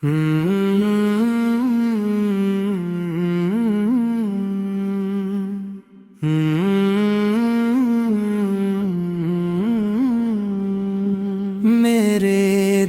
میرے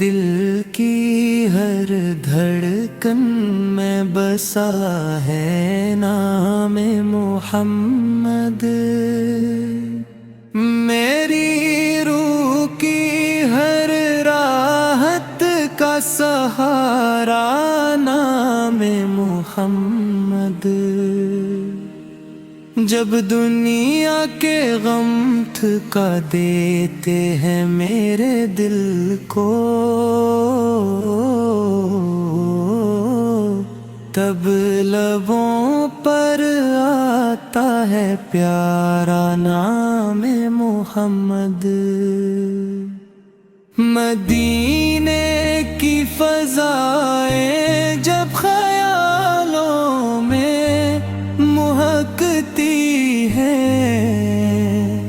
دل کی ہر دھڑکن میں بسا ہے نام محمد، میری روح کی ہر راحت کا سہارا نام محمد۔ جب دنیا کے غم تھکا دیتے ہیں میرے دل کو، تب لبوں پر آتا ہے پیارا نام محمد۔ مدینے کی فضائیں جب خیالوں میں مہکتی ہیں،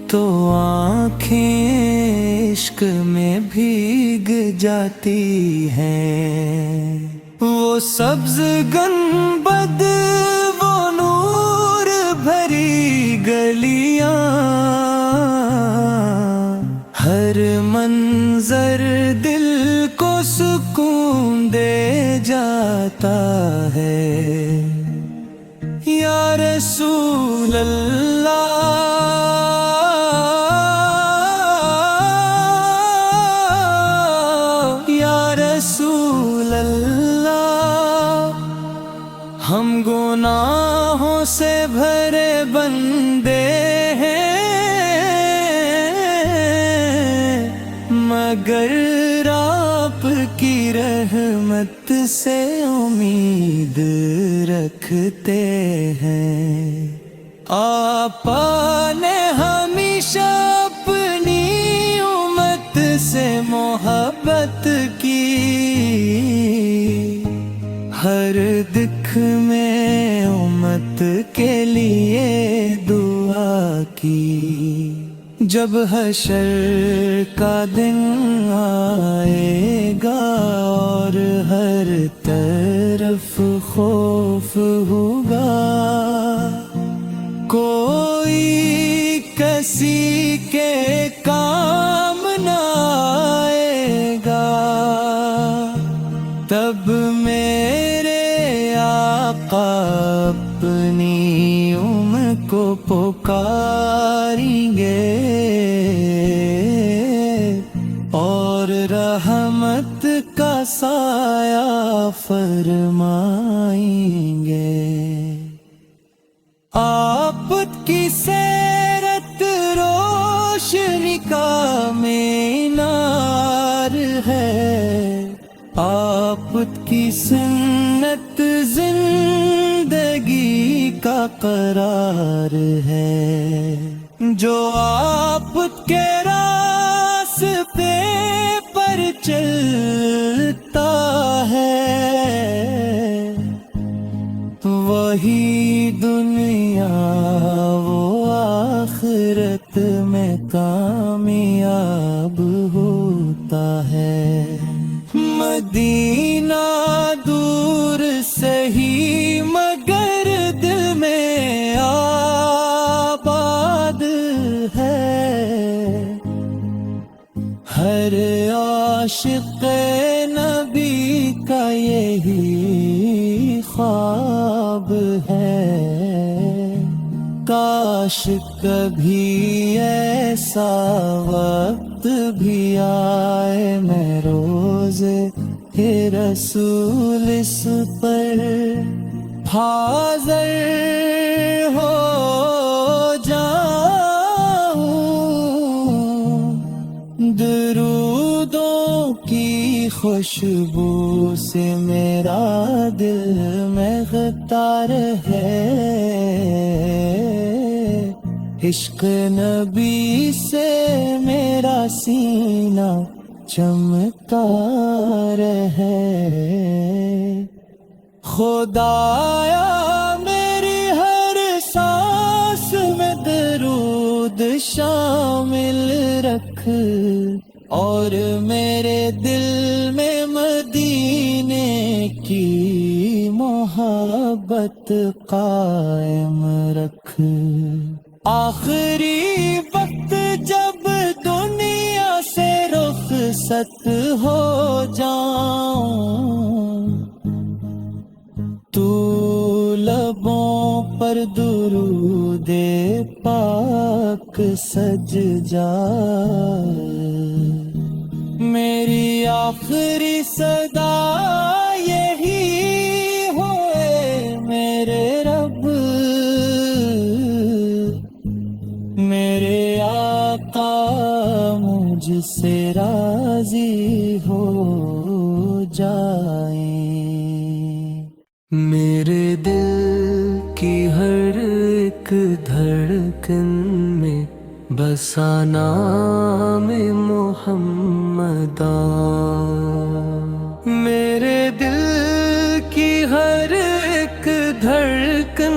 تو آنکھیں عشق میں بھیگ جاتی ہیں۔ وہ سبز گنبد، وہ نور بھری گلیاں، ہر منظر دل کو سکون دے جاتا ہے۔ یا رسول اللہ، یا رسول اللہ، ہم گناہوں سے بھرے بندے ہیں، مگر آپ کی رحمت سے امید رکھتے ہیں۔ آپ نے ہمیشہ اپنی امت سے محبت کی، ہر دکھ میں امت کے لیے دعا کی۔ جب حشر کا دن آئے گا اور ہر طرف خوف ہوگا، کوئی کسی کے کام نہ آئے گا، تب میرے آقا اپنی کو پکاریں گے اور رحمت کا سایہ فرمائیں گے۔ آپ کی سیرت روشنی کا مینار ہے، آپ کی سنت زندگی کا قرار ہے۔ جو آپ کے راستے پر چلتا ہے، وہی دنیا وہ آخرت میں کامیاب ہوتا ہے۔ مدینہ دور سہی مگر دل میں آباد ہے، ہر عاشق نبی کا یہی خواب ہے۔ کاش کبھی ایسا وقت بھی آئے، میں روزے رسول اس پر حاضر ہو جاؤں، درودوں کی خوشبو سے میرا دل مغتار ہے، عشق نبی سے میرا سینہ چمکار ہے۔ خدایا میری ہر سانس میں درود شامل رکھ، اور میرے دل میں مدینہ کی محبت قائم رکھ۔ آخری وقت جب دنیا سے رخصت ہو جاؤں، تو لبوں پر درود پاک سج جائے۔ میری آخری صدا یہی ہوئے میرے رب، میرے آقا مجھ سے راضی ہو جائیں۔ میرے دل کی ہر ایک دھڑکن میں بسا نام محمد، میرے دل کی ہر ایک دھڑکن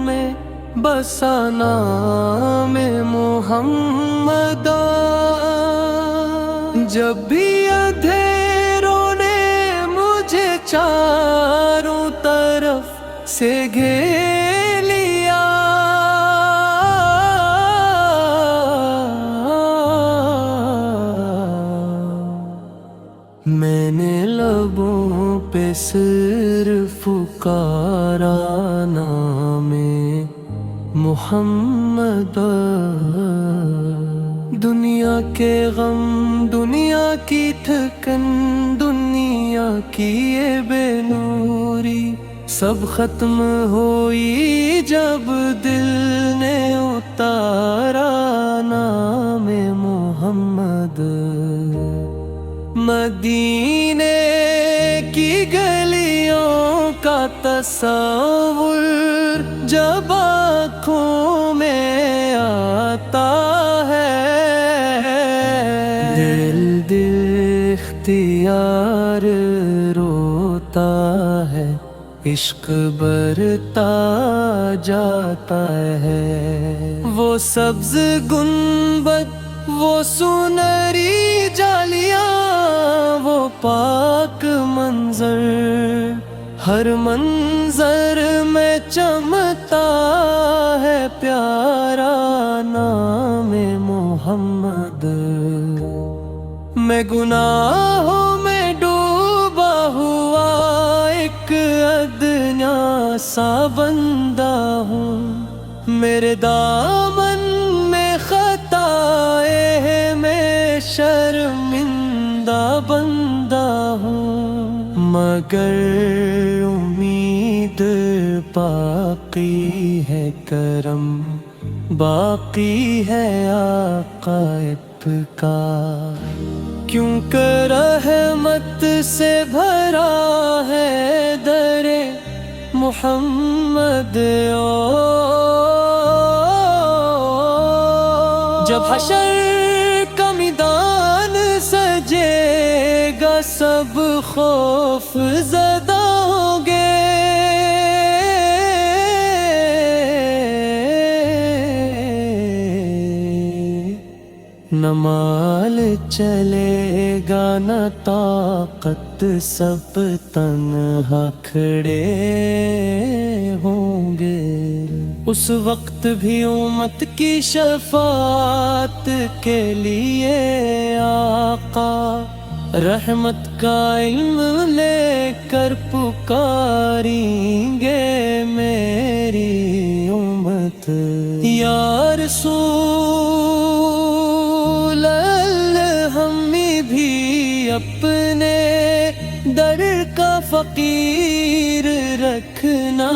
میں بسا نام محمد۔ جب بھی اندھیروں نے مجھے چاروں طرف سے گھیر لیا، میں نے لبوں پہ صرف پکارا نام محمد۔ دنیا کے غم، دنیا کی تھکن، دنیا کی یہ بے نوری سب ختم ہوئی جب دل نے اتارا نام محمد۔ مدینے کی گلیوں کا تصور جب آنکھوں میں آتا ہے، دل اختیار روتا ہے، عشق برتا جاتا ہے۔ وہ سبز گنبد، وہ سنہری جالیاں، وہ پاک منظر، ہر منظر میں چمکتا ہے پیارا نام محمد۔ میں گناہوں میں ڈوبا ہوا ایک ادنا سا بندہ ہوں، میرے دامن میں خطائے ہیں، میں شرمندہ بندہ ہوں، مگر امید باقی ہے، کرم باقی ہے آقا کا، کیونکہ رحمت سے بھرا ہے در محمد۔ جب حشر کا میدان سجے گا، سب خوف زدہ ہوں گے، نہ مال چلے گا نہ طاقت، سب تنہا کھڑے ہوں گے۔ اس وقت بھی امت کی شفاعت کے لیے آقا رحمت کا علم لے کر پکاریں گے میری امت۔ یا رسول اللہ، ہم بھی اپنے در کا فقیر رکھنا،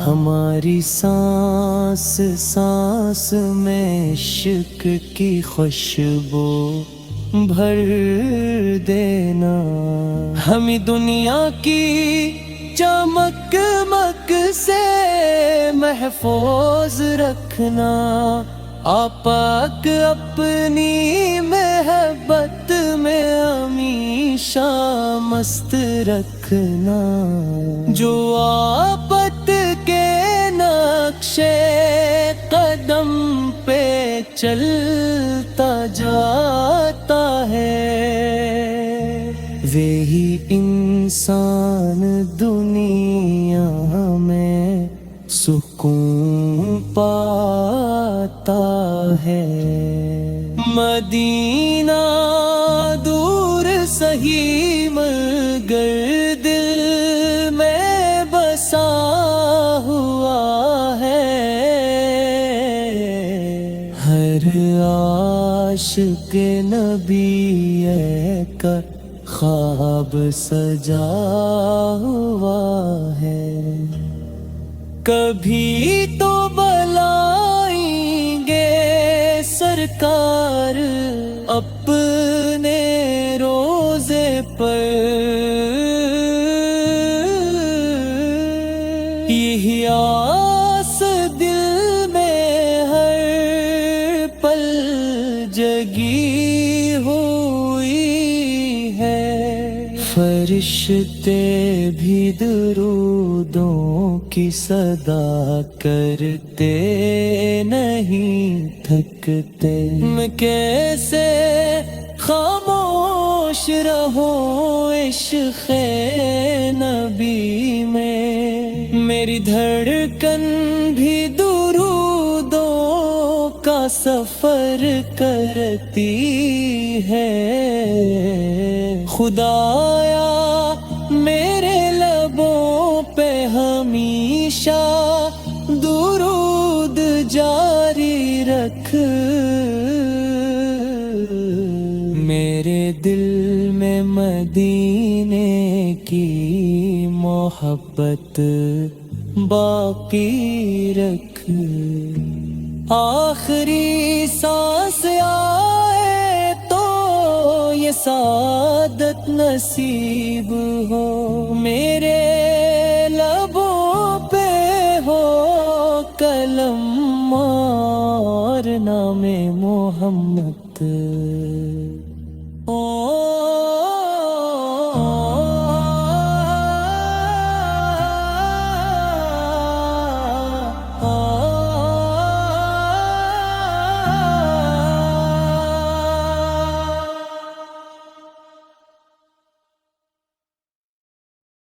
ہماری سانس سانس میں عشق کی خوشبو بھر دینا، ہمیں دنیا کی چمک مک سے محفوظ رکھنا، آپاک اپنی محبت میں ہمیشہ مست رکھنا، جو آپت کے نقشے قدم پہ چلتا جاتا ہے، وہی انسان دنیا میں سکون پاتا ہے۔ مدینہ دور سہی مگر دل میں بسا ہوا ہے۔ ہر عاشق نبی کا خواب سجا ہوا ہے۔ کبھی تو بلائیں گے سرکار اپنے روزے پر، یہی آس دل میں ہر پل جگی ہوئی ہے۔ فرشتے بھی درودوں کی صدا کرتے نہیں تھکتے، میں کیسے خاموش رہوں عشق نبی میں۔ میری دھڑکن بھی درودوں کا سفر کرتی ہے۔ خدایا میرے لبوں پہ ہمیشہ درود جاری رکھ، میرے دل میں مدینے کی محبت باقی رکھ۔ آخری سانس آئے تو یہ سعادت نصیب ہو، میرے لبوں پہ ہو کلم اور نام محمد۔